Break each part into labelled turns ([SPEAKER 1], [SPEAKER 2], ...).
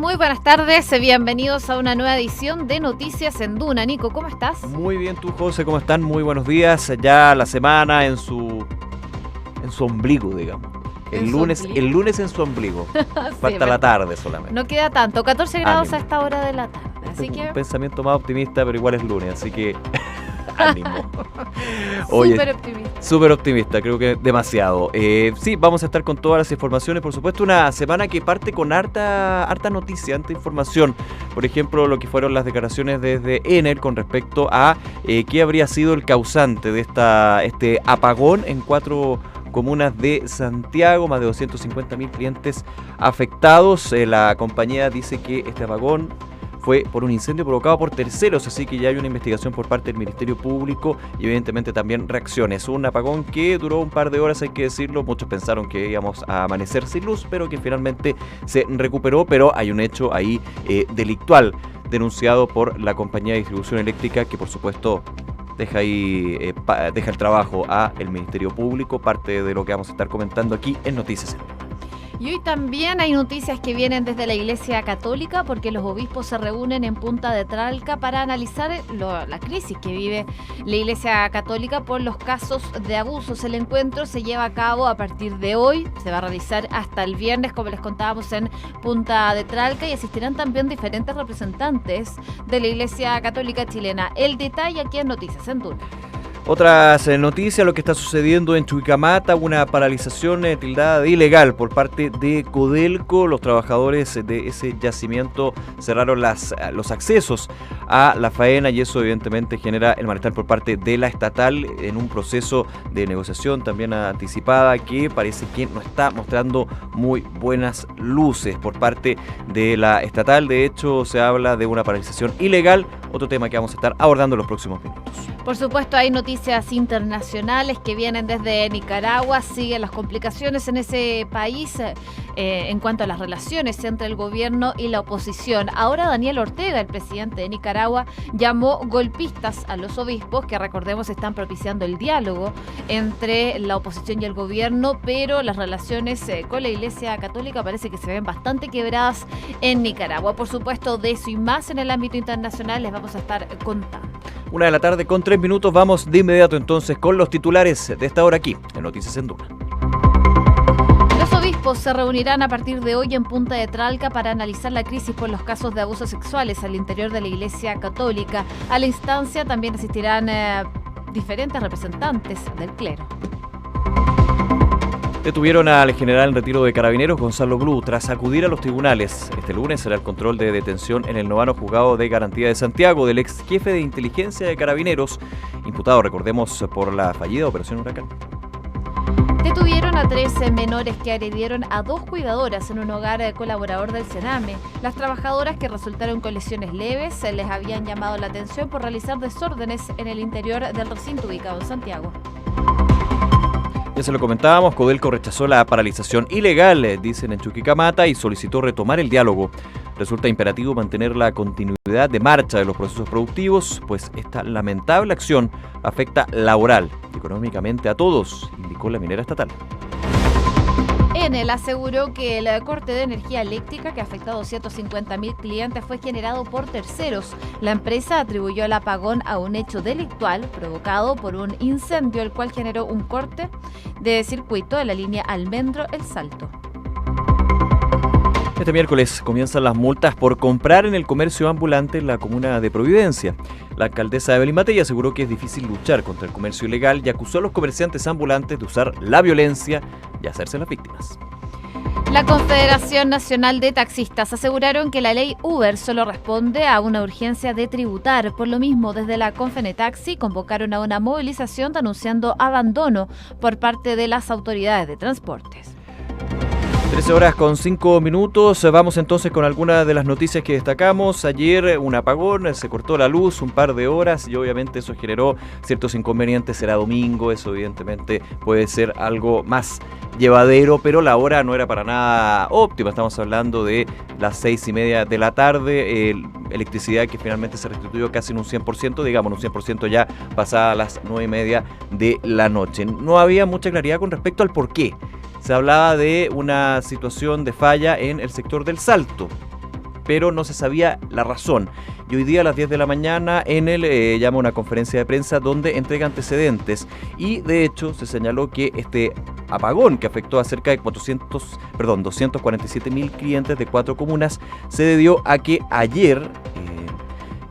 [SPEAKER 1] Muy buenas tardes, bienvenidos a una nueva edición de Noticias en Duna. Nico, ¿cómo estás?
[SPEAKER 2] Muy bien, tú, José, ¿cómo están? Muy buenos días. Ya la semana en su ombligo, digamos. El lunes en su ombligo. Falta la tarde solamente.
[SPEAKER 1] No queda tanto, 14 grados
[SPEAKER 2] Ánimo.
[SPEAKER 1] a esta hora de la tarde. Así que
[SPEAKER 2] Un pensamiento más optimista, pero igual es lunes, así que ánimo.
[SPEAKER 1] súper optimista.
[SPEAKER 2] Súper optimista, creo que demasiado. Sí, vamos a estar con todas las informaciones. Por supuesto, una semana que parte con harta noticia, harta información. Por ejemplo, lo que fueron las declaraciones desde Enel con respecto a qué habría sido el causante de este apagón en 4 comunas de Santiago, más de 250.000 clientes afectados. La compañía dice que este apagón fue por un incendio provocado por terceros, así que ya hay una investigación por parte del Ministerio Público y evidentemente también reacciones. Un apagón que duró un par de horas, hay que decirlo. Muchos pensaron que íbamos a amanecer sin luz, pero que finalmente se recuperó. Pero hay un hecho ahí delictual denunciado por la compañía de distribución eléctrica que, por supuesto, deja el trabajo al Ministerio Público, parte de lo que vamos a estar comentando aquí en Noticias.
[SPEAKER 1] Y hoy también hay noticias que vienen desde la Iglesia Católica, porque los obispos se reúnen en Punta de Tralca para analizar la crisis que vive la Iglesia Católica por los casos de abusos. El encuentro se lleva a cabo a partir de hoy, se va a realizar hasta el viernes, como les contábamos, en Punta de Tralca, y asistirán también diferentes representantes de la Iglesia Católica chilena. El detalle aquí en Noticias en Duna.
[SPEAKER 2] Otras noticias, lo que está sucediendo en Chuquicamata, una paralización tildada de ilegal por parte de Codelco. Los trabajadores de ese yacimiento cerraron los accesos a la faena y eso evidentemente genera el malestar por parte de la estatal en un proceso de negociación también anticipada que parece que no está mostrando muy buenas luces por parte de la estatal. De hecho, se habla de una paralización ilegal, otro tema que vamos a estar abordando en los próximos minutos.
[SPEAKER 1] Por supuesto, hay noticias internacionales que vienen desde Nicaragua. Siguen las complicaciones en ese país en cuanto a las relaciones entre el gobierno y la oposición. Ahora Daniel Ortega, el presidente de Nicaragua, llamó golpistas a los obispos, que recordemos están propiciando el diálogo entre la oposición y el gobierno, pero las relaciones con la Iglesia Católica parece que se ven bastante quebradas en Nicaragua. Por supuesto, de eso y más en el ámbito internacional les vamos a estar contando.
[SPEAKER 2] 1:03 vamos de inmediato entonces con los titulares de esta hora aquí en Noticias en Duna.
[SPEAKER 1] Los obispos se reunirán a partir de hoy en Punta de Tralca para analizar la crisis por los casos de abusos sexuales al interior de la Iglesia Católica. A la instancia también asistirán diferentes representantes del clero.
[SPEAKER 2] Detuvieron al general en retiro de Carabineros, Gonzalo Blu, tras acudir a los tribunales. Este lunes será el control de detención en el 9º Juzgado de Garantía de Santiago del ex jefe de inteligencia de Carabineros, imputado, recordemos, por la fallida Operación Huracán.
[SPEAKER 1] Detuvieron a 13 menores que agredieron a 2 cuidadoras en un hogar colaborador del Sename. Las trabajadoras, que resultaron con lesiones leves, se les habían llamado la atención por realizar desórdenes en el interior del recinto ubicado en Santiago.
[SPEAKER 2] Ya se lo comentábamos, Codelco rechazó la paralización ilegal, dicen en Chuquicamata, y solicitó retomar el diálogo. Resulta imperativo mantener la continuidad de marcha de los procesos productivos, pues esta lamentable acción afecta laboral y económicamente a todos, indicó la minera estatal.
[SPEAKER 1] Enel aseguró que el corte de energía eléctrica que afectó a 250.000 clientes fue generado por terceros. La empresa atribuyó el apagón a un hecho delictual provocado por un incendio, el cual generó un corte de circuito de la línea Almendro-El Salto.
[SPEAKER 2] Este miércoles comienzan las multas por comprar en el comercio ambulante en la comuna de Providencia. La alcaldesa Evelyn Matei aseguró que es difícil luchar contra el comercio ilegal y acusó a los comerciantes ambulantes de usar la violencia y hacerse las víctimas.
[SPEAKER 1] La Confederación Nacional de Taxistas aseguraron que la ley Uber solo responde a una urgencia de tributar. Por lo mismo, desde la Confenetaxi convocaron a una movilización denunciando abandono por parte de las autoridades de transportes.
[SPEAKER 2] 13:05. Vamos entonces con algunas de las noticias que destacamos. Ayer un apagón, se cortó la luz un par de horas y obviamente eso generó ciertos inconvenientes. Será domingo, eso evidentemente puede ser algo más llevadero, pero la hora no era para nada óptima. Estamos hablando de las 6:30 de la tarde, electricidad que finalmente se restituyó casi en un 100%, digamos un 100% ya pasada las 9:30 de la noche. No había mucha claridad con respecto al por qué. Se hablaba de una situación de falla en el sector del Salto. pero no se sabía la razón. Y hoy día a las 10 de la mañana Enel llama a una conferencia de prensa donde entrega antecedentes y de hecho se señaló que este apagón que afectó a cerca de 247.000 clientes de 4 comunas se debió a que ayer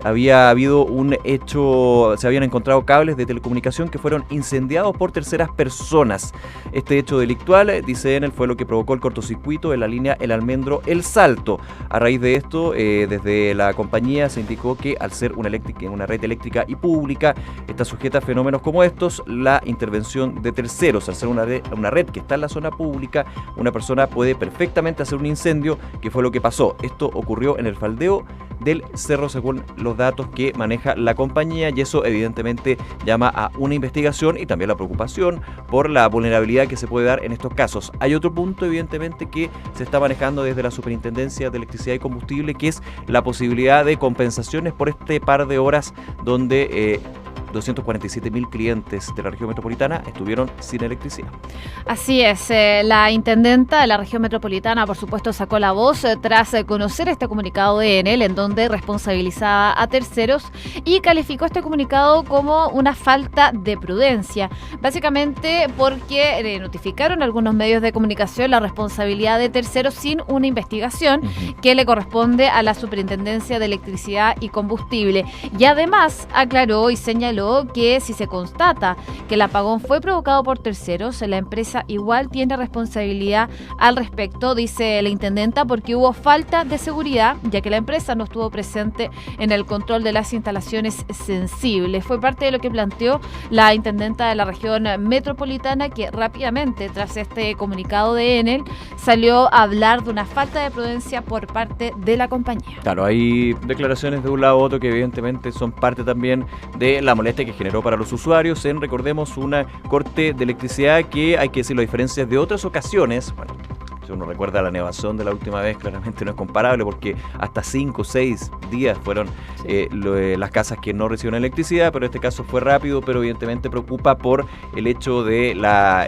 [SPEAKER 2] había habido un hecho, se habían encontrado cables de telecomunicación que fueron incendiados por terceras personas. Este hecho delictual, dice Enel, fue lo que provocó el cortocircuito en la línea El Almendro-El Salto. A raíz de esto, desde la compañía se indicó que al ser una red eléctrica y pública, está sujeta a fenómenos como estos, la intervención de terceros. Al ser una red que está en la zona pública, una persona puede perfectamente hacer un incendio, que fue lo que pasó. Esto ocurrió en el faldeo del cerro según los datos que maneja la compañía y eso evidentemente llama a una investigación y también la preocupación por la vulnerabilidad que se puede dar en estos casos. Hay otro punto evidentemente que se está manejando desde la Superintendencia de Electricidad y Combustible, que es la posibilidad de compensaciones por este par de horas donde 247.000 clientes de la región metropolitana estuvieron sin electricidad.
[SPEAKER 1] Así es, la intendenta de la región metropolitana, por supuesto, sacó la voz tras conocer este comunicado de Enel, en donde responsabilizaba a terceros y calificó este comunicado como una falta de prudencia, básicamente porque notificaron a algunos medios de comunicación la responsabilidad de terceros sin una investigación que le corresponde a la Superintendencia de Electricidad y Combustible. Y además aclaró y señaló que si se constata que el apagón fue provocado por terceros, la empresa igual tiene responsabilidad al respecto, dice la intendenta, porque hubo falta de seguridad, ya que la empresa no estuvo presente en el control de las instalaciones sensibles. Fue parte de lo que planteó la intendenta de la región metropolitana, que rápidamente, tras este comunicado de Enel, salió a hablar de una falta de prudencia por parte de la compañía.
[SPEAKER 2] Claro, hay declaraciones de un lado a otro que evidentemente son parte también de la molestia que generó para los usuarios en, recordemos, una corte de electricidad que, hay que decirlo, a diferencia de otras ocasiones, bueno, si uno recuerda la nevazón de la última vez, claramente no es comparable porque hasta 5 o 6 días fueron las casas que no recibieron electricidad, pero en este caso fue rápido, pero evidentemente preocupa por el hecho de la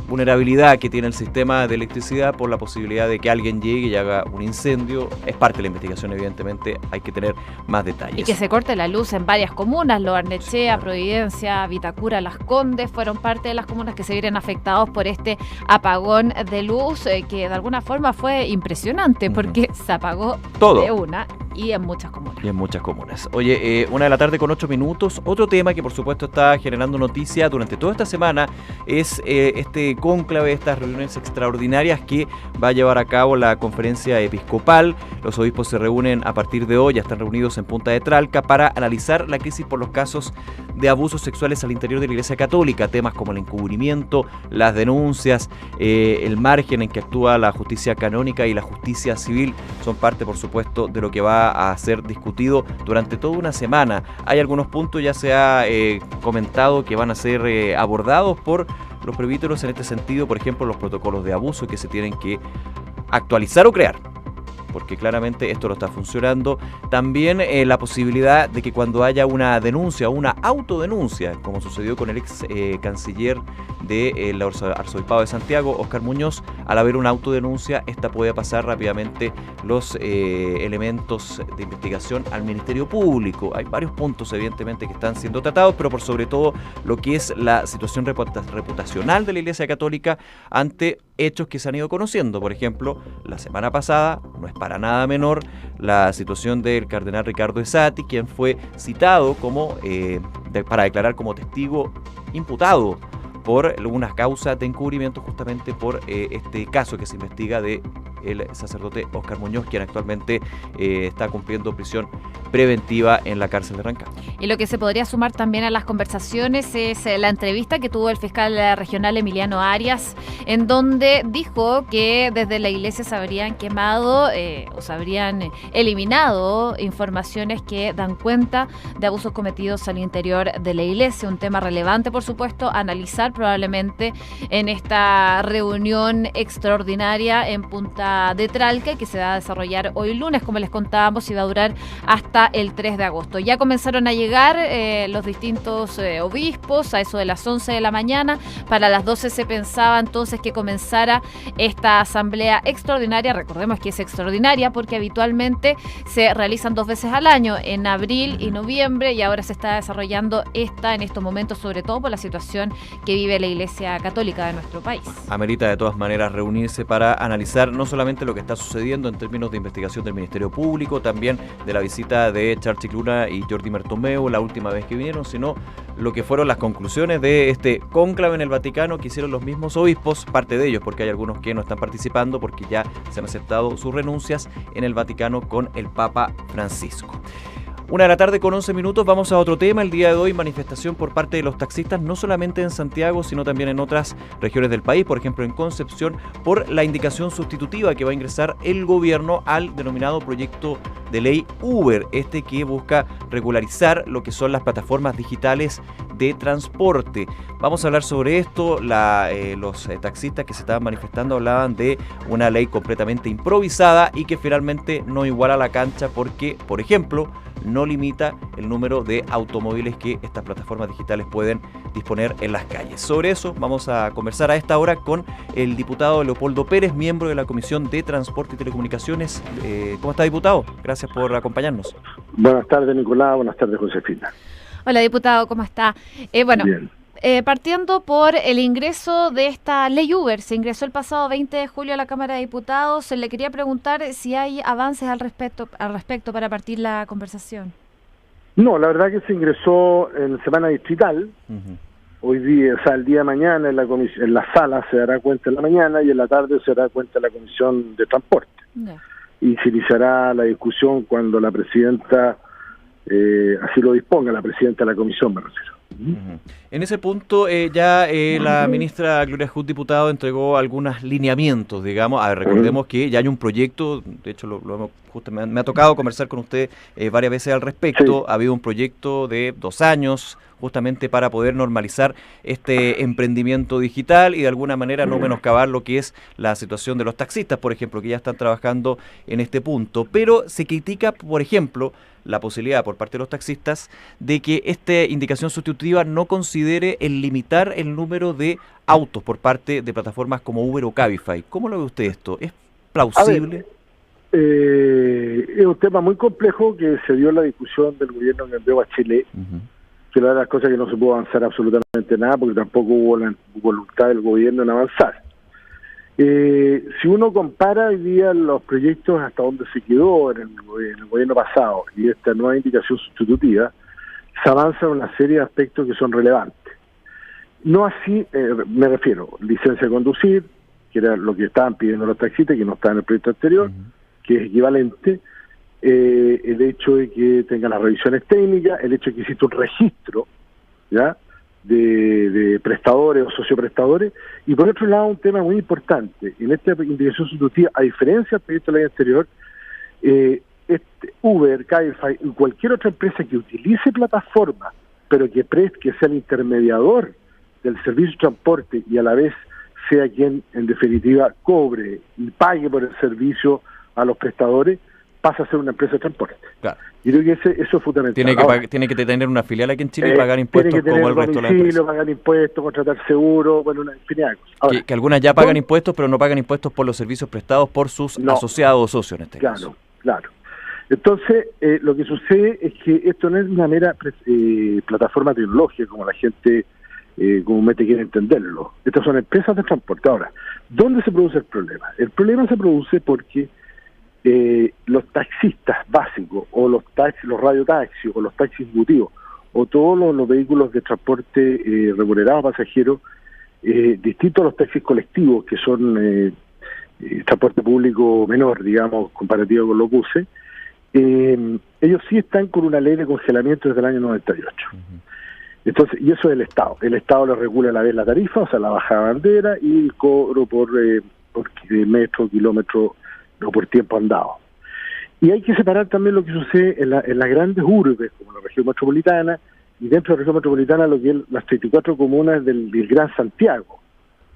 [SPEAKER 2] vulnerabilidad que tiene el sistema de electricidad por la posibilidad de que alguien llegue y haga un incendio. Es parte de la investigación, evidentemente, hay que tener más detalles.
[SPEAKER 1] Y que se corte la luz en varias comunas, Lo Barnechea, Providencia, Vitacura, Las Condes, fueron parte de las comunas que se vieron afectados por este apagón de luz, que de alguna forma fue impresionante, porque se apagó todo de una y en muchas comunas.
[SPEAKER 2] Oye, 1:00 p.m. 8 minutos. Otro tema que por supuesto está generando noticia durante toda esta semana es este cónclave, estas reuniones extraordinarias que va a llevar a cabo la conferencia episcopal. Los obispos se reúnen a partir de hoy, ya están reunidos en Punta de Tralca para analizar la crisis por los casos de abusos sexuales al interior de la Iglesia Católica, temas como el encubrimiento, las denuncias, el margen en que actúa la justicia canónica y la justicia civil son parte, por supuesto, de lo que va a ser discutido durante toda una semana. Hay algunos puntos, ya se ha comentado, que van a ser abordados por los presbíteros en este sentido, por ejemplo, los protocolos de abuso que se tienen que actualizar o crear, porque claramente esto no está funcionando. También la posibilidad de que cuando haya una denuncia o una autodenuncia, como sucedió con el ex canciller del Arzobispado de Santiago, Óscar Muñoz, al haber una autodenuncia, esta puede pasar rápidamente los elementos de investigación al Ministerio Público. Hay varios puntos, evidentemente, que están siendo tratados, pero por sobre todo lo que es la situación reputacional de la Iglesia Católica ante hechos que se han ido conociendo. Por ejemplo, la semana pasada, no es para nada menor, la situación del cardenal Ricardo Esati, quien fue citado para declarar como testigo imputado por una causa de encubrimiento, justamente por este caso que se investiga de el sacerdote Óscar Muñoz, quien actualmente está cumpliendo prisión preventiva en la cárcel de Rancagua.
[SPEAKER 1] Y lo que se podría sumar también a las conversaciones es la entrevista que tuvo el fiscal regional Emiliano Arias, en donde dijo que desde la iglesia se habrían quemado o se habrían eliminado informaciones que dan cuenta de abusos cometidos al interior de la iglesia. Un tema relevante, por supuesto, a analizar probablemente en esta reunión extraordinaria en Punta de Tralca, que se va a desarrollar hoy lunes, como les contábamos, y va a durar hasta hasta el 3 de agosto. Ya comenzaron a llegar los distintos obispos a eso de las 11 de la mañana. Para las 12 se pensaba entonces que comenzara esta asamblea extraordinaria. Recordemos que es extraordinaria porque habitualmente se realizan 2 veces al año, en abril y noviembre, y ahora se está desarrollando esta en estos momentos, sobre todo por la situación que vive la Iglesia Católica de nuestro país.
[SPEAKER 2] Amerita de todas maneras reunirse para analizar no solamente lo que está sucediendo en términos de investigación del Ministerio Público, también de la visita de Charchi Luna y Jordi Bertomeu la última vez que vinieron, sino lo que fueron las conclusiones de este cónclave en el Vaticano que hicieron los mismos obispos, parte de ellos, porque hay algunos que no están participando porque ya se han aceptado sus renuncias en el Vaticano con el Papa Francisco. 1:11 p.m, vamos a otro tema. El día de hoy, manifestación por parte de los taxistas, no solamente en Santiago, sino también en otras regiones del país, por ejemplo en Concepción, por la indicación sustitutiva que va a ingresar el gobierno al denominado proyecto de ley Uber, que busca regularizar lo que son las plataformas digitales de transporte. Vamos a hablar sobre esto. Los taxistas que se estaban manifestando hablaban de una ley completamente improvisada y que finalmente no iguala la cancha porque, por ejemplo, no limita el número de automóviles que estas plataformas digitales pueden disponer en las calles. Sobre eso vamos a conversar a esta hora con el diputado Leopoldo Pérez, miembro de la Comisión de Transporte y Telecomunicaciones. ¿Cómo está, diputado? Gracias por acompañarnos.
[SPEAKER 3] Buenas tardes, Nicolás. Buenas tardes, Josefina.
[SPEAKER 1] Hola, diputado, ¿cómo está?
[SPEAKER 3] Bien.
[SPEAKER 1] Partiendo por el ingreso de esta ley Uber, se ingresó el pasado 20 de julio a la Cámara de Diputados. Le quería preguntar si hay avances al respecto para partir la conversación.
[SPEAKER 3] No, la verdad que se ingresó en semana distrital. Hoy día, o sea, el día de mañana en la sala se dará cuenta en la mañana y en la tarde se dará cuenta en la Comisión de Transporte. Y se iniciará la discusión cuando la presidenta así lo disponga, la presidenta de la comisión, me refiero.
[SPEAKER 2] En ese punto ya la ministra Gloria Hood, diputado, entregó algunos lineamientos, digamos. Recordemos que ya hay un proyecto, de hecho me ha tocado conversar con usted varias veces al respecto. Sí. Ha habido un proyecto de 2 años justamente para poder normalizar este emprendimiento digital y de alguna manera no menoscabar lo que es la situación de los taxistas, por ejemplo, que ya están trabajando en este punto. Pero se critica, por ejemplo, la posibilidad por parte de los taxistas de que esta indicación sustitutiva no considere el limitar el número de autos por parte de plataformas como Uber o Cabify. ¿Cómo lo ve usted esto? ¿Es plausible?
[SPEAKER 3] Es un tema muy complejo que se dio en la discusión del gobierno que envió a Chile, que era de las cosas que no se pudo avanzar absolutamente nada porque tampoco hubo la voluntad del gobierno en avanzar. Si uno compara hoy día los proyectos hasta donde se quedó en el gobierno pasado y esta nueva indicación sustitutiva, se avanza en una serie de aspectos que son relevantes. No así, me refiero, licencia de conducir, que era lo que estaban pidiendo los taxistas, que no estaba en el proyecto anterior, que es equivalente, el hecho de que tengan las revisiones técnicas, el hecho de que existe un registro, ¿ya?, de prestadores o socioprestadores, y por otro lado un tema muy importante, en esta indicación sustitutiva, a diferencia del proyecto de ley anterior, Uber, Cabify y cualquier otra empresa que utilice plataforma, pero que sea el intermediador del servicio de transporte y a la vez sea quien en definitiva cobre y pague por el servicio a los prestadores, pasa a ser una empresa de transporte. Claro. Y creo que eso es fundamental.
[SPEAKER 2] Tiene que tener una filial aquí en Chile y pagar impuestos como el resto de las empresas.
[SPEAKER 3] Pagar impuestos, contratar seguro, bueno, una infinidad de cosas. Ahora,
[SPEAKER 2] que algunas ya pagan impuestos, pero no pagan impuestos por los servicios prestados por sus asociados o socios en este caso.
[SPEAKER 3] Claro. Entonces, lo que sucede es que esto no es una mera plataforma tecnológica como la gente comúnmente quiere entenderlo. Estas son empresas de transporte. Ahora, ¿dónde se produce el problema? El problema se produce porque los taxistas básicos o los radiotaxis o los taxis ejecutivos o todos los vehículos de transporte remunerado pasajero distintos a los taxis colectivos que son transporte público menor, digamos, comparativo con los buses, ellos sí están con una ley de congelamiento desde el año 98. Entonces, y eso es el Estado. El Estado le regula a la vez la tarifa, o sea, la bajada de bandera y el cobro por metro, kilómetro, no por tiempo andado. Y hay que separar también lo que sucede en las grandes urbes, como la región metropolitana, y dentro de la región metropolitana lo que es las 34 comunas del Gran Santiago,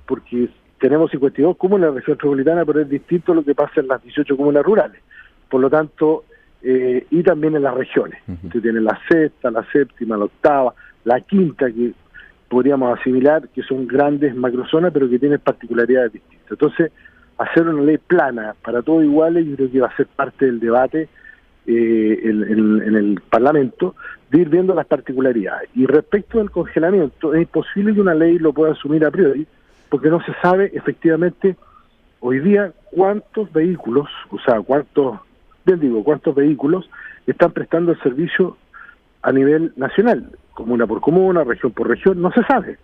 [SPEAKER 3] porque tenemos 52 comunas en la región metropolitana, pero es distinto a lo que pasa en las 18 comunas rurales. Por lo tanto, y también en las regiones. Usted tiene la sexta, la séptima, la octava, la quinta, que podríamos asimilar que son grandes macrozonas, pero que tienen particularidades distintas. Entonces, hacer una ley plana para todos iguales, yo creo que va a ser parte del debate en el Parlamento, de ir viendo las particularidades. Y respecto del congelamiento, es imposible que una ley lo pueda asumir a priori, porque no se sabe efectivamente hoy día cuántos vehículos, cuántos vehículos están prestando el servicio a nivel nacional, comuna por comuna, región por región, no se sabe.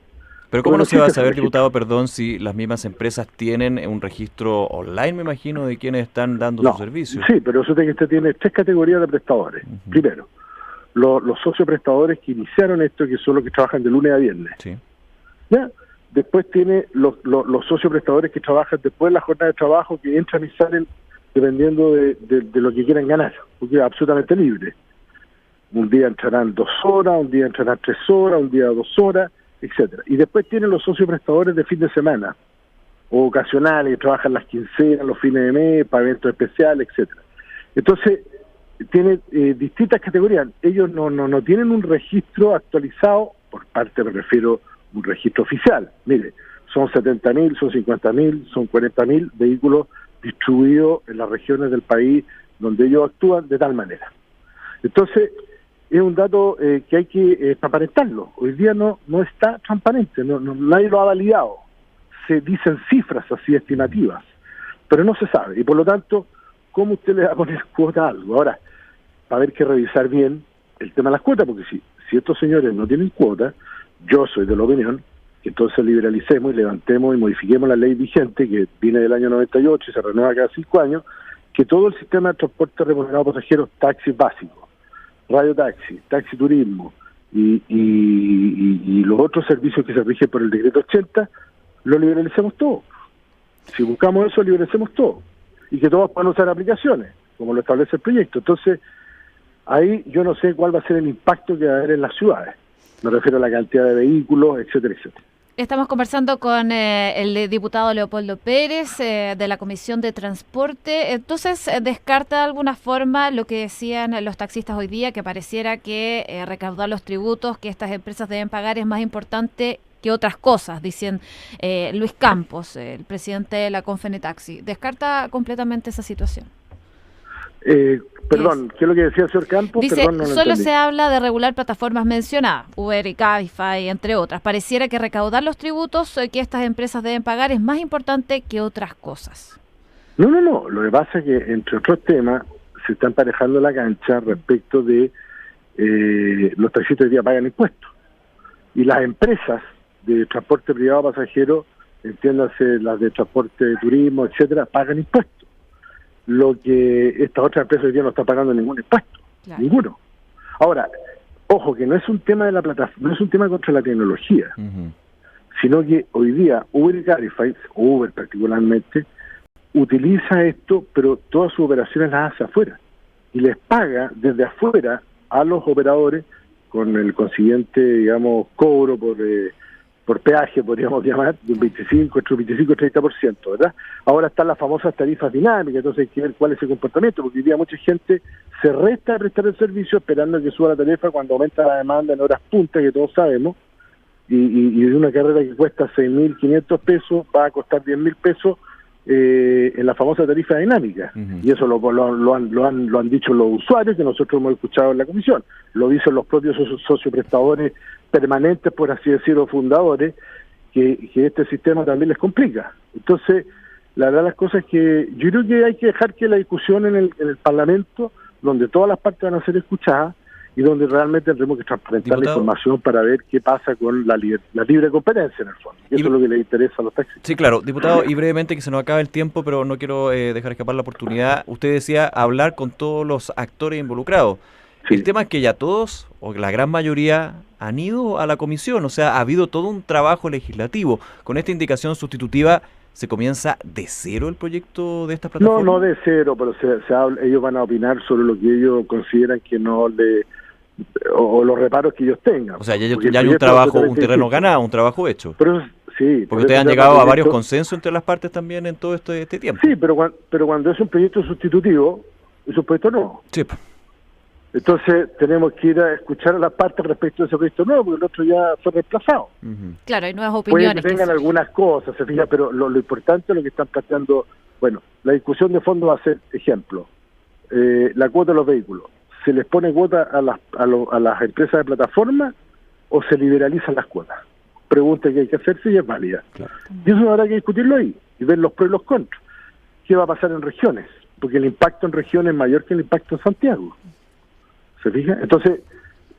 [SPEAKER 2] Pero ¿cómo no se va a saber, diputado, si las mismas empresas tienen un registro online, me imagino, de quienes están dando su servicio?
[SPEAKER 3] Sí, pero eso usted tiene 3 categorías de prestadores. Primero, los socios prestadores que iniciaron esto, que son los que trabajan de lunes a viernes.
[SPEAKER 2] Sí.
[SPEAKER 3] ¿Ya? Después tiene los socios prestadores que trabajan después de la jornada de trabajo, que entran y salen dependiendo de lo que quieran ganar, porque es absolutamente libre. Un día entrarán 2 horas, un día entrarán 3 horas, un día 2 horas, etcétera. Y después tienen los socios prestadores de fin de semana, o ocasionales, que trabajan las quincenas, los fines de mes, para eventos especiales, etcétera. Entonces, tiene distintas categorías. Ellos no tienen un registro actualizado, por parte, me refiero, un registro oficial. Mire, son 70.000, son 50.000, son 40.000 vehículos distribuidos en las regiones del país donde ellos actúan de tal manera. Entonces, es un dato que hay que transparentarlo. Hoy día no está transparente, nadie lo ha validado. Se dicen cifras así estimativas, pero no se sabe. Y por lo tanto, ¿cómo usted le va a poner cuota a algo? Ahora, va a haber que revisar bien el tema de las cuotas, porque si estos señores no tienen cuotas, yo soy de la opinión que entonces liberalicemos y levantemos y modifiquemos la ley vigente, que viene del año 98 y se renueva cada 5 años, que todo el sistema de transporte remunerado a pasajeros, taxis básicos, radiotaxi, taxi turismo y los otros servicios que se rigen por el decreto 80, lo liberalicemos todo. Si buscamos eso, liberalicemos todo. Y que todos puedan usar aplicaciones, como lo establece el proyecto. Entonces, ahí yo no sé cuál va a ser el impacto que va a haber en las ciudades. Me refiero a la cantidad de vehículos, etcétera, etcétera.
[SPEAKER 1] Estamos conversando con el diputado Leopoldo Pérez de la Comisión de Transporte. Entonces, ¿descarta de alguna forma lo que decían los taxistas hoy día, que pareciera que recaudar los tributos que estas empresas deben pagar es más importante que otras cosas? Dicen Luis Campos, el presidente de la Confenetaxi. ¿Descarta completamente esa situación?
[SPEAKER 3] Perdón, ¿qué es lo que decía el señor Campos?
[SPEAKER 1] Dice,
[SPEAKER 3] Perdón, no
[SPEAKER 1] solo
[SPEAKER 3] entendí.
[SPEAKER 1] se habla de regular plataformas mencionadas, Uber y Cabify, entre otras. Pareciera que recaudar los tributos que estas empresas deben pagar es más importante que otras cosas.
[SPEAKER 3] No. Lo que pasa es que, entre otros temas, se está emparejando la cancha respecto de los taxistas hoy día pagan impuestos. Y las empresas de transporte privado pasajero, entiéndase las de transporte de turismo, etcétera, pagan impuestos. Lo que estas otras empresas hoy día no están pagando ningún impuesto, claro. Ninguno. Ahora, ojo, que no es un tema de la plataforma, no es un tema contra la tecnología, sino que hoy día Uber y Cabify, Uber particularmente, utiliza esto, pero todas sus operaciones las hace afuera y les paga desde afuera a los operadores con el consiguiente, digamos, cobro por peaje, podríamos llamar, de un 25, entre un 25 y 30%, ¿verdad? Ahora están las famosas tarifas dinámicas, entonces hay que ver cuál es el comportamiento, porque hoy día mucha gente se resta a prestar el servicio esperando que suba la tarifa cuando aumenta la demanda en horas punta, que todos sabemos, y de una carrera que cuesta 6.500 pesos va a costar 10.000 pesos en la famosa tarifa dinámica. Y eso lo han dicho los usuarios, que nosotros hemos escuchado en la comisión, lo dicen los propios socioprestadores permanentes, por así decirlo, fundadores, que este sistema también les complica. Entonces, la verdad las cosas es que yo creo que hay que dejar que la discusión en el Parlamento, donde todas las partes van a ser escuchadas y donde realmente tendremos que transparentar la información para ver qué pasa con la libre competencia en el fondo. Y eso es lo que les interesa a los taxistas.
[SPEAKER 2] Sí, claro. Diputado, y brevemente, que se nos acaba el tiempo, pero no quiero dejar escapar la oportunidad. Usted decía hablar con todos los actores involucrados. Sí. El tema es que ya todos, o la gran mayoría, han ido a la comisión. O sea, ha habido todo un trabajo legislativo. Con esta indicación sustitutiva, ¿se comienza de cero el proyecto de esta plataforma?
[SPEAKER 3] No de cero, pero ellos van a opinar sobre lo que ellos consideran que no le... o los reparos que ellos tengan.
[SPEAKER 2] O sea, ya hay un trabajo, un terreno ganado, un trabajo hecho.
[SPEAKER 3] Pero sí,
[SPEAKER 2] porque ustedes han llegado a varios consensos entre las partes también en todo este tiempo.
[SPEAKER 3] Sí, pero cuando es un proyecto sustitutivo, es un proyecto nuevo.
[SPEAKER 2] Sí.
[SPEAKER 3] Entonces tenemos que ir a escuchar a las partes respecto a ese proyecto nuevo, porque el otro ya fue reemplazado.
[SPEAKER 1] Claro, hay nuevas
[SPEAKER 3] Puede
[SPEAKER 1] opiniones.
[SPEAKER 3] que tengan algunas cosas, se fija, pero lo importante es lo que están planteando. Bueno, la discusión de fondo va a ser, ejemplo, la cuota de los vehículos. ¿Se les pone cuota a las empresas de plataforma o se liberalizan las cuotas? Pregunta que hay que hacerse y es válida. Claro. Y eso habrá que discutirlo ahí y ver los pros y los contras. ¿Qué va a pasar en regiones? Porque el impacto en regiones es mayor que el impacto en Santiago. ¿Se fija? Entonces,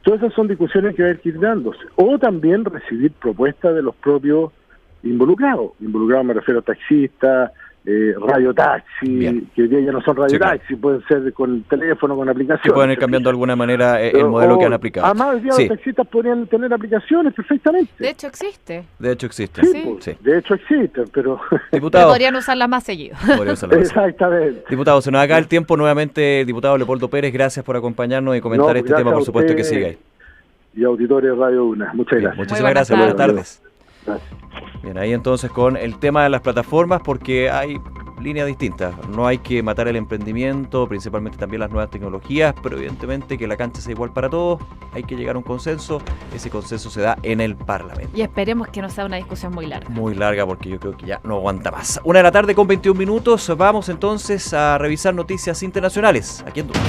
[SPEAKER 3] todas esas son discusiones que va a ir dándose. O también recibir propuestas de los propios involucrados. Involucrados me refiero a taxistas, radiotaxi, que hoy día ya no son radiotaxi, sí, claro. Pueden ser con teléfono, con aplicaciones.
[SPEAKER 2] Que pueden ir cambiando de alguna manera el modelo que han aplicado.
[SPEAKER 3] Además, hoy día los taxistas podrían tener aplicaciones perfectamente.
[SPEAKER 1] De hecho existe.
[SPEAKER 3] Sí. Pues, de hecho existen, pero...
[SPEAKER 1] Diputado, podrían usarlas más seguido.
[SPEAKER 3] Exactamente.
[SPEAKER 2] Diputado, se nos acaba el tiempo nuevamente. Diputado Leopoldo Pérez, gracias por acompañarnos y comentar este tema, por supuesto que siga ahí.
[SPEAKER 3] Y auditores de Radio UNA. Muchas gracias.
[SPEAKER 2] Muchísimas gracias. Buenas tardes. Gracias. Bien, ahí entonces con el tema de las plataformas, porque hay líneas distintas. No hay que matar el emprendimiento, principalmente también las nuevas tecnologías, pero evidentemente que la cancha sea igual para todos, hay que llegar a un consenso. Ese consenso se da en el Parlamento.
[SPEAKER 1] Y esperemos que no sea una discusión muy larga.
[SPEAKER 2] Muy larga, porque yo creo que ya no aguanta más. 1:21 p.m. Vamos entonces a revisar noticias internacionales aquí en Duna.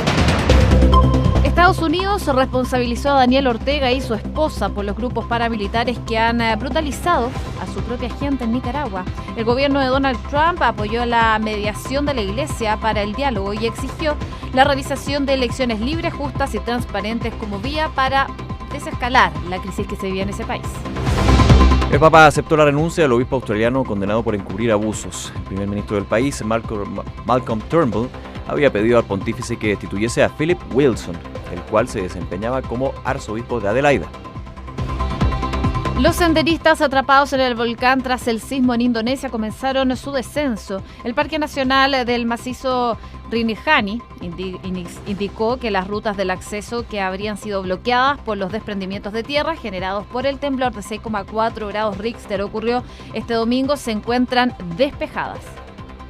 [SPEAKER 1] Estados Unidos responsabilizó a Daniel Ortega y su esposa por los grupos paramilitares que han brutalizado a su propia gente en Nicaragua. El gobierno de Donald Trump apoyó la mediación de la Iglesia para el diálogo y exigió la realización de elecciones libres, justas y transparentes como vía para desescalar la crisis que se vive en ese país.
[SPEAKER 2] El Papa aceptó la renuncia del obispo australiano condenado por encubrir abusos. El primer ministro del país, Malcolm Turnbull, había pedido al pontífice que destituyese a Philip Wilson, el cual se desempeñaba como arzobispo de Adelaida.
[SPEAKER 1] Los senderistas atrapados en el volcán tras el sismo en Indonesia comenzaron su descenso. El Parque Nacional del Macizo Rinjani indicó que las rutas del acceso que habrían sido bloqueadas por los desprendimientos de tierra generados por el temblor de 6,4 grados Richter ocurrió este domingo se encuentran despejadas.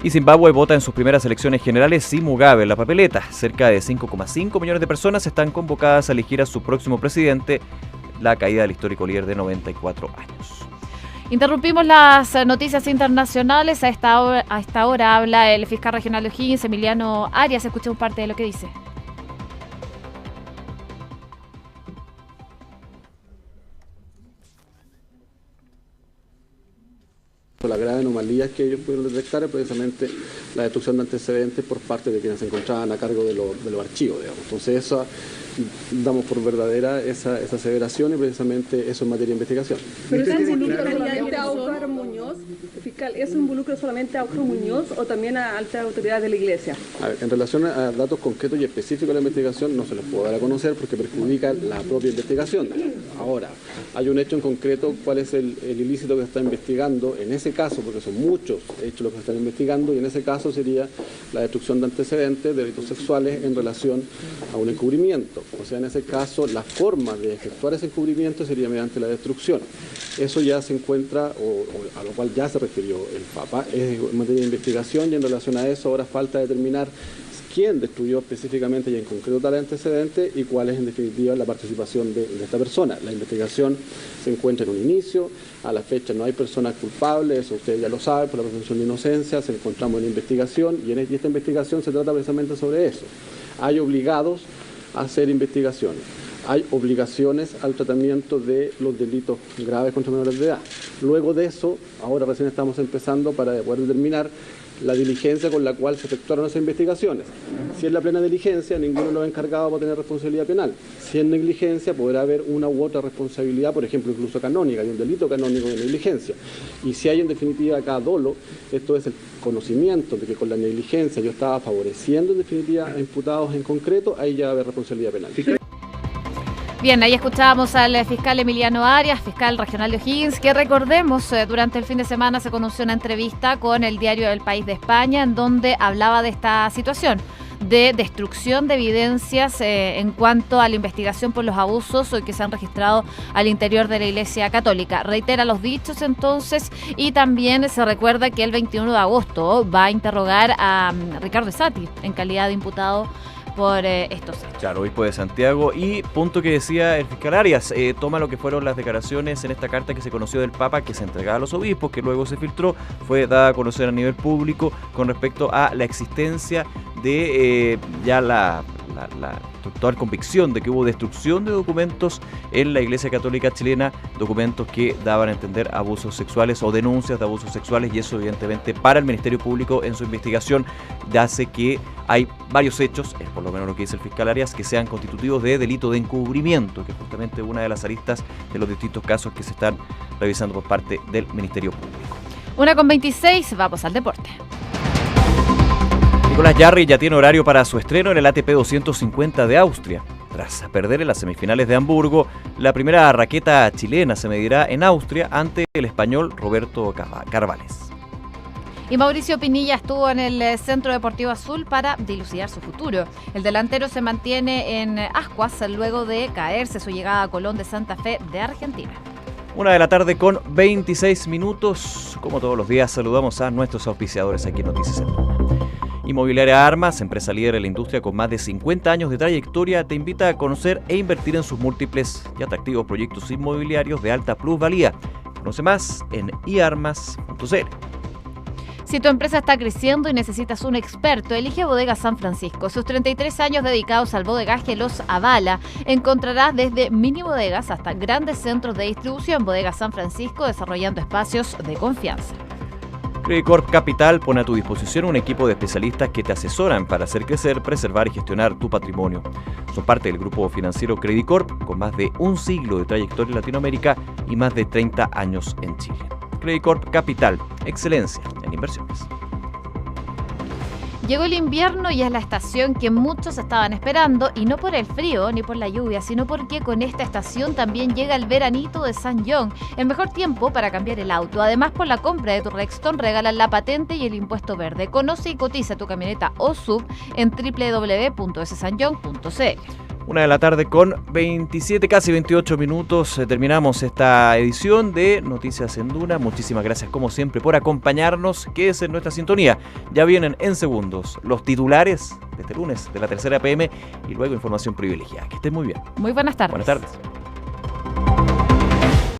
[SPEAKER 2] Y Zimbabue vota en sus primeras elecciones generales sin Mugabe en la papeleta. Cerca de 5,5 millones de personas están convocadas a elegir a su próximo presidente, la caída del histórico líder de 94 años.
[SPEAKER 1] Interrumpimos las noticias internacionales. A esta hora habla el fiscal regional de O'Higgins, Emiliano Arias. Escuchemos parte de lo que dice.
[SPEAKER 4] La grave anomalía que ellos pudieron detectar es precisamente la destrucción de antecedentes por parte de quienes se encontraban a cargo de los archivos, digamos. Entonces eso damos por verdadera esa aseveración y precisamente eso en materia de investigación.
[SPEAKER 5] ¿Pero eso involucra solamente a Óscar Muñoz? Fiscal, ¿eso involucra solamente a Óscar Muñoz o también a altas autoridades de la Iglesia?
[SPEAKER 4] A ver, en relación a datos concretos y específicos de la investigación no se los puedo dar a conocer porque perjudica la propia investigación. Ahora, hay un hecho en concreto, cuál es el ilícito que se está investigando en ese caso, porque son muchos hechos los que se están investigando, y en ese caso sería la destrucción de antecedentes de delitos sexuales en relación a un encubrimiento. O sea, en ese caso, la forma de efectuar ese encubrimiento sería mediante la destrucción. Eso ya se encuentra, o a lo cual ya se refirió el Papa, es en materia de investigación, y en relación a eso ahora falta determinar quién destruyó específicamente y en concreto tal antecedente y cuál es en definitiva la participación de esta persona. La investigación se encuentra en un inicio, a la fecha no hay personas culpables, eso ustedes ya lo saben, por la presunción de inocencia, se encontramos en la investigación y esta investigación se trata precisamente sobre eso. Hay obligados a hacer investigaciones, hay obligaciones al tratamiento de los delitos graves contra menores de edad. Luego de eso, ahora recién estamos empezando para poder determinar la diligencia con la cual se efectuaron esas investigaciones. Si es la plena diligencia, ninguno de los encargados va a tener responsabilidad penal. Si es negligencia, podrá haber una u otra responsabilidad, por ejemplo, incluso canónica, hay un delito canónico de negligencia. Y si hay en definitiva acá dolo, esto es el conocimiento de que con la negligencia yo estaba favoreciendo en definitiva a imputados en concreto, ahí ya va a haber responsabilidad penal.
[SPEAKER 1] Bien, ahí escuchábamos al fiscal Emiliano Arias, fiscal regional de O'Higgins, que recordemos, durante el fin de semana se conoció una entrevista con el diario El País de España, en donde hablaba de esta situación de destrucción de evidencias en cuanto a la investigación por los abusos que se han registrado al interior de la Iglesia Católica. Reitera los dichos entonces y también se recuerda que el 21 de agosto va a interrogar a Ricardo Esati en calidad de imputado por estos hechos.
[SPEAKER 2] Claro, obispo de Santiago. Y punto que decía el fiscal Arias, toma lo que fueron las declaraciones en esta carta que se conoció del Papa, que se entregaba a los obispos, que luego se filtró, fue dada a conocer a nivel público con respecto a la existencia de ya la total convicción de que hubo destrucción de documentos en la Iglesia Católica chilena, documentos que daban a entender abusos sexuales o denuncias de abusos sexuales, y eso evidentemente para el Ministerio Público en su investigación hace que hay varios hechos, es por lo menos lo que dice el fiscal Arias, que sean constitutivos de delito de encubrimiento, que es justamente una de las aristas de los distintos casos que se están revisando por parte del Ministerio Público.
[SPEAKER 1] 1:26, vamos al deporte.
[SPEAKER 2] Nicolás Jarry ya tiene horario para su estreno en el ATP 250 de Austria. Tras perder en las semifinales de Hamburgo, la primera raqueta chilena se medirá en Austria ante el español Roberto Carvales.
[SPEAKER 1] Y Mauricio Pinilla estuvo en el Centro Deportivo Azul para dilucidar su futuro. El delantero se mantiene en Ascuas luego de caerse su llegada a Colón de Santa Fe de Argentina.
[SPEAKER 2] 1:26 p.m. Como todos los días, saludamos a nuestros auspiciadores aquí en Noticias en Duna. Inmobiliaria Armas, empresa líder en la industria con más de 50 años de trayectoria, te invita a conocer e invertir en sus múltiples y atractivos proyectos inmobiliarios de alta plusvalía. Conoce más en iarmas.cl.
[SPEAKER 1] Si tu empresa está creciendo y necesitas un experto, elige Bodega San Francisco. Sus 33 años dedicados al bodegaje los avala. Encontrarás desde mini bodegas hasta grandes centros de distribución. Bodega San Francisco, desarrollando espacios de confianza.
[SPEAKER 2] Credit Corp Capital pone a tu disposición un equipo de especialistas que te asesoran para hacer crecer, preservar y gestionar tu patrimonio. Son parte del grupo financiero Credit Corp, con más de un siglo de trayectoria en Latinoamérica y más de 30 años en Chile. Credit Corp Capital, excelencia en inversiones.
[SPEAKER 1] Llegó el invierno y es la estación que muchos estaban esperando, y no por el frío ni por la lluvia, sino porque con esta estación también llega el veranito de San John, el mejor tiempo para cambiar el auto. Además, por la compra de tu Rexton regalan la patente y el impuesto verde. Conoce y cotiza tu camioneta o sub en www.ssanjohn.cl. 1:27 p.m, casi 28 minutos. Terminamos esta edición de Noticias en Duna. Muchísimas gracias como siempre por acompañarnos. Quédese en nuestra sintonía. Ya vienen en segundos los titulares de este lunes de la 3:00 p.m. y luego información privilegiada. Que estén muy bien. Muy buenas tardes.
[SPEAKER 2] Buenas tardes.